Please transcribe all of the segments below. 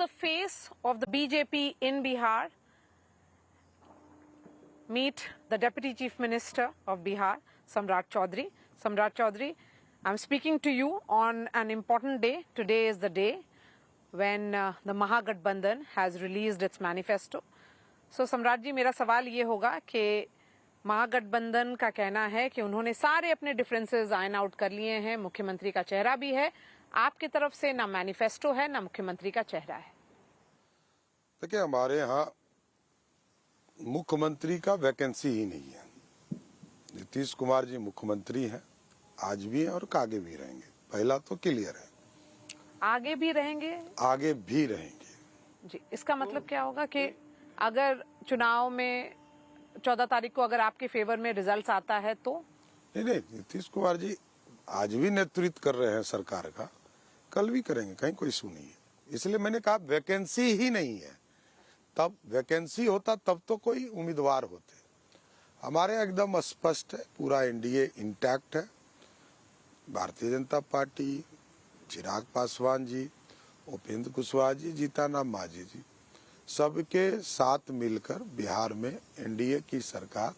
the face of the BJP in Bihar. Meet the Deputy Chief Minister of Bihar, Samrat Chaudhary. Samrat Chaudhary, I'm speaking to you on an important day. Today is the day when the Mahagathbandhan has released its manifesto. So Samrat ji, मेरा सवाल ये होगा कि महागठबंधन का कहना है कि उन्होंने सारे अपने डिफरेंसेस आयन आउट कर लिए हैं, मुख्यमंत्री का चेहरा भी है, आपकी तरफ से ना मैनिफेस्टो है ना मुख्यमंत्री का चेहरा है। देखिए, हमारे यहाँ मुख्यमंत्री का वैकेंसी ही नहीं है। नीतीश कुमार जी मुख्यमंत्री हैं, आज भी हैं और आगे भी रहेंगे। पहला तो क्लियर है, आगे भी रहेंगे, आगे भी रहेंगे जी। इसका मतलब क्या होगा कि अगर चुनाव में 14 तारीख को अगर आपके फेवर में रिजल्ट आता है तो? नहीं, नीतीश कुमार जी आज भी नेतृत्व कर रहे हैं सरकार का, कल भी करेंगे, कहीं कोई इशू नहीं है। इसलिए मैंने कहा वैकेंसी ही नहीं है। तब वैकेंसी होता तब तो कोई उम्मीदवार होते। हमारे यहाँ एकदम स्पष्ट है, पूरा एनडीए इंटैक्ट है। भारतीय जनता पार्टी, चिराग पासवान जी, उपेंद्र कुशवाहा जी, जीतन मांझी जी, सबके साथ मिलकर बिहार में एनडीए की सरकार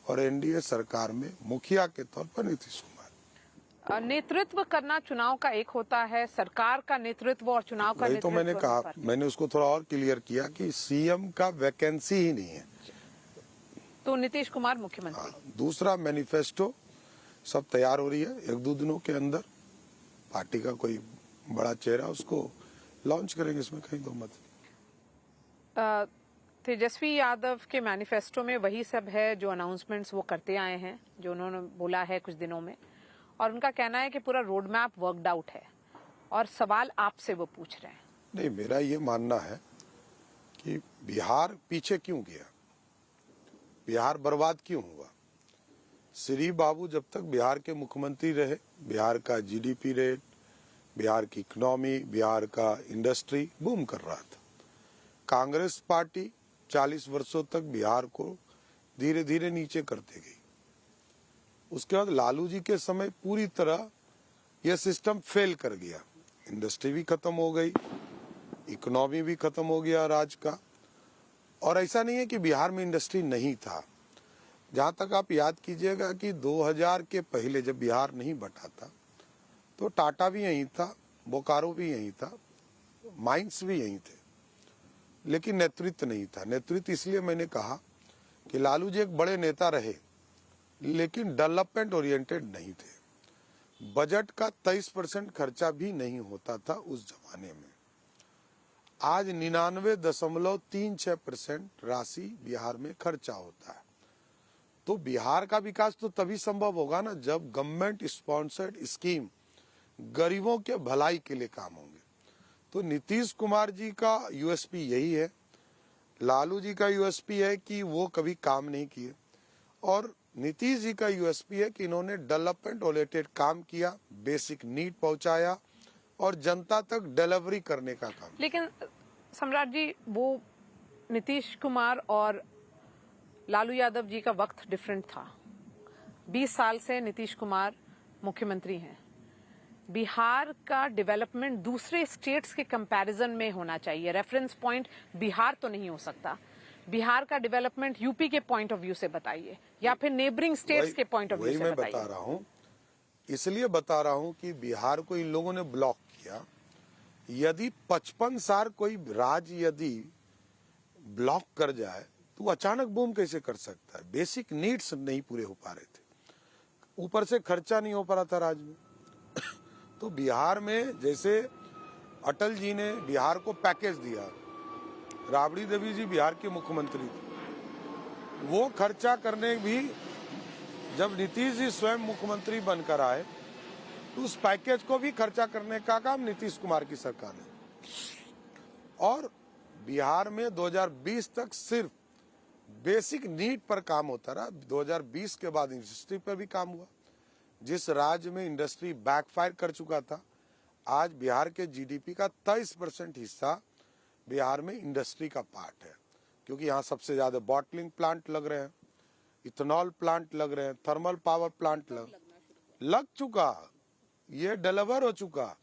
और एनडीए सरकार में मुखिया के तौर पर नीतीश कुमार। नेतृत्व करना चुनाव का एक होता है, सरकार का नेतृत्व और चुनाव का नेतृत्व। तो मैंने कहा, मैंने उसको थोड़ा और क्लियर किया कि सीएम का वैकेंसी ही नहीं है, तो नीतीश कुमार मुख्यमंत्री। दूसरा मैनिफेस्टो सब तैयार हो रही है, 1-2 दिनों के अंदर पार्टी का कोई बड़ा चेहरा उसको लॉन्च करेंगे, इसमें कहीं दो मत। तेजस्वी यादव के मैनिफेस्टो में वही सब है जो अनाउंसमेंट्स वो करते आए हैं, जो उन्होंने बोला है कुछ दिनों में, और उनका कहना है कि पूरा रोड मैप वर्कड आउट है, और सवाल आपसे वो पूछ रहे हैं। नहीं, मेरा ये मानना है कि बिहार पीछे क्यों गया, बिहार बर्बाद क्यों हुआ। श्री बाबू जब तक बिहार के मुख्यमंत्री रहे, बिहार का जीडीपी रेट, बिहार की इकोनॉमी, बिहार का इंडस्ट्री बूम कर रहा था। कांग्रेस पार्टी 40 वर्षों तक बिहार को धीरे धीरे नीचे करते गई। उसके बाद लालू जी के समय पूरी तरह यह सिस्टम फेल कर गया, इंडस्ट्री भी खत्म हो गई, इकोनॉमी भी खत्म हो गया राज्य का। और ऐसा नहीं है कि बिहार में इंडस्ट्री नहीं था। जहां तक आप याद कीजिएगा कि 2000 के पहले जब बिहार नहीं बटा था तो टाटा भी यहीं था, बोकारो भी यहीं था, माइंस भी यहीं थे, लेकिन नेतृत्व नहीं था। नेतृत्व इसलिए मैंने कहा कि लालू जी एक बड़े नेता रहे, लेकिन डेवलपमेंट ओरिएंटेड नहीं थे। बजट का 23% खर्चा भी नहीं होता था उस जमाने में। आज 99.36% राशि बिहार में खर्चा होता है। तो बिहार का विकास तो तभी संभव होगा ना जब गवर्नमेंट स्पॉन्सर्ड स्कीम गरीबों के भलाई के लिए काम होंगे। तो नीतीश कुमार जी का यूएसपी यही है, लालू जी का यूएसपी है कि वो कभी काम नहीं किए, और नीतीश जी का यूएसपी है कि इन्होंने डेवलपमेंट ओरिएंटेड काम किया, बेसिक नीड पहुंचाया और जनता तक डिलीवरी करने का काम। लेकिन सम्राट जी, वो नीतीश कुमार और लालू यादव जी का वक्त डिफरेंट था। 20 साल से नीतीश कुमार मुख्यमंत्री हैं। बिहार का डेवलपमेंट दूसरे स्टेट्स के कंपैरिजन में होना चाहिए। रेफरेंस पॉइंट बिहार तो नहीं हो सकता। बिहार का डेवलपमेंट यूपी के पॉइंट ऑफ व्यू से बताइए, या फिर नेबरिंग स्टेट्स के पॉइंट ऑफ व्यू से बताइए। मैं बता रहा हूँ, इसलिए बता रहा हूँ कि बिहार को इन लोगों ने ब्लॉक किया। यदि 55 साल कोई राज्य यदि ब्लॉक कर जाए तो अचानक बूम कैसे कर सकता है। बेसिक नीड्स नहीं पूरे हो पा रहे थे, ऊपर से खर्चा नहीं हो पा रहा था राज्य में। तो बिहार में जैसे अटल जी ने बिहार को पैकेज दिया, राबड़ी देवी जी बिहार के मुख्यमंत्री थे, वो खर्चा करने भी जब नीतीश जी स्वयं मुख्यमंत्री बनकर आए तो उस पैकेज को भी खर्चा करने का काम नीतीश कुमार की सरकार ने। और बिहार में 2020 तक सिर्फ बेसिक नीड पर काम होता रहा। 2020 के बाद इंडस्ट्री पर भी काम हुआ। जिस राज्य में इंडस्ट्री बैकफायर कर चुका था, आज बिहार के जीडीपी का 23% हिस्सा बिहार में इंडस्ट्री का पार्ट है, क्योंकि यहाँ सबसे ज्यादा बॉटलिंग प्लांट लग रहे हैं, इथेनॉल प्लांट लग रहे हैं, थर्मल पावर प्लांट लग चुका, ये डिलीवर हो चुका,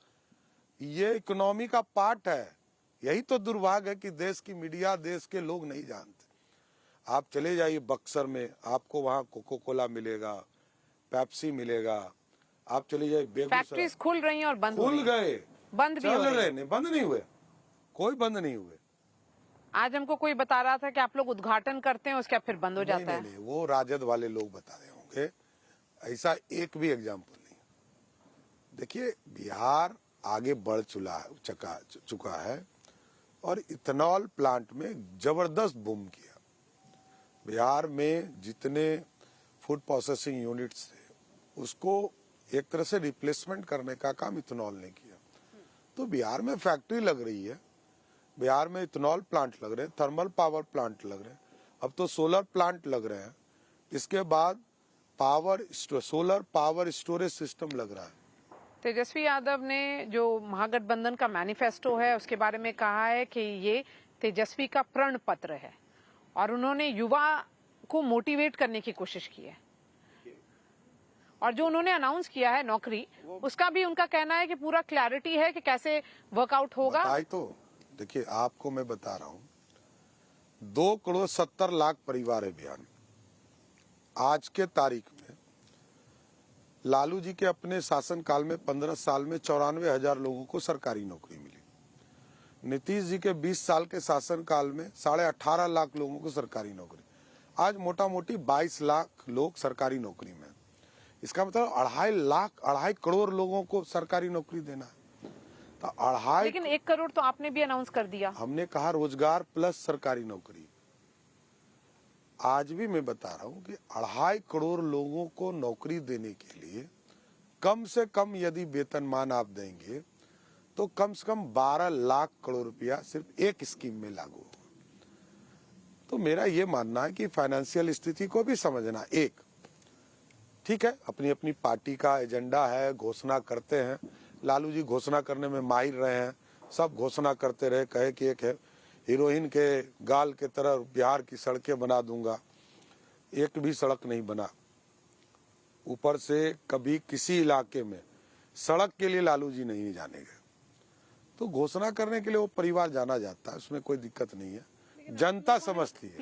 ये इकोनॉमी का पार्ट है। यही तो दुर्भाग्य है कि देश की मीडिया, देश के लोग नहीं जानते। आप चले जाइए बक्सर में, आपको वहाँ कोको कोला मिलेगा, पेप्सी मिलेगा। आप चले जाइए बेगूसराय, फैक्ट्रीज खुल रही हैं और बंद हो खुल रही हैं। गए, बंद भी हो चल रही रहे हैं। नहीं, बंद नहीं हुए, कोई बंद नहीं हुए। आज हमको कोई बता रहा था कि आप लोग उद्घाटन करते हैं उसके बाद फिर बंद हो नहीं, जाता है। नहीं, वो राजद वाले लोग बता रहे होंगे, ऐसा एक भी एग्जाम्पल नहीं। देखिए, बिहार आगे बढ़ चुका है और इथेनॉल प्लांट में जबरदस्त बूम किया। बिहार में जितने फूड प्रोसेसिंग यूनिट्स थे उसको एक तरह से रिप्लेसमेंट करने का काम इथेनॉल ने किया। तो बिहार में फैक्ट्री लग रही है, बिहार में इथेनॉल प्लांट लग रहे हैं, थर्मल पावर प्लांट लग रहे हैं, अब तो सोलर प्लांट लग रहे हैं, इसके बाद सोलर पावर स्टोरेज सिस्टम लग रहा है। तेजस्वी यादव ने जो महागठबंधन का मैनिफेस्टो है उसके बारे में कहा है कि ये तेजस्वी का प्रण पत्र है और उन्होंने युवा को मोटिवेट करने की कोशिश की है। और जो उन्होंने अनाउंस किया है नौकरी, उसका भी उनका कहना है कि पूरा क्लैरिटी है कि कैसे वर्कआउट होगा। बताई तो देखिए, आपको मैं बता रहा हूं, 2,70,00,000 परिवार है बिहार में। आज के तारीख में लालू जी के अपने शासन काल में 15 साल में 94,000 लोगों को सरकारी नौकरी मिली। नीतीश जी के 20 साल के शासन काल में 18.5 लाख लोगों को सरकारी नौकरी। आज मोटा मोटी 22 लाख लोग सरकारी नौकरी में। इसका मतलब 2.5 करोड़ लोगों को सरकारी नौकरी देना है। तो 2.5, लेकिन 1 करोड़ तो आपने भी अनाउंस कर दिया। हमने कहा रोजगार प्लस सरकारी नौकरी। आज भी मैं बता रहा हूं कि 2.5 करोड़ लोगों को नौकरी देने के लिए कम से कम यदि वेतनमान आप देंगे तो कम से कम 12 लाख करोड़ रुपया सिर्फ एक स्कीम में लागू होगा। तो मेरा ये मानना है कि फाइनेंशियल स्थिति को भी समझना। एक ठीक है, अपनी अपनी पार्टी का एजेंडा है, घोषणा करते हैं। लालू जी घोषणा करने में माहिर रहे हैं, सब घोषणा करते रहे, कहे कि एक है हीरोइन के गाल के तरह बिहार की सड़कें बना दूंगा, एक भी सड़क नहीं बना। ऊपर से कभी किसी इलाके में सड़क के लिए लालू जी नहीं जाने गए। तो घोषणा करने के लिए वो परिवार जाना जाता है, उसमें कोई दिक्कत नहीं है, जनता समझती है।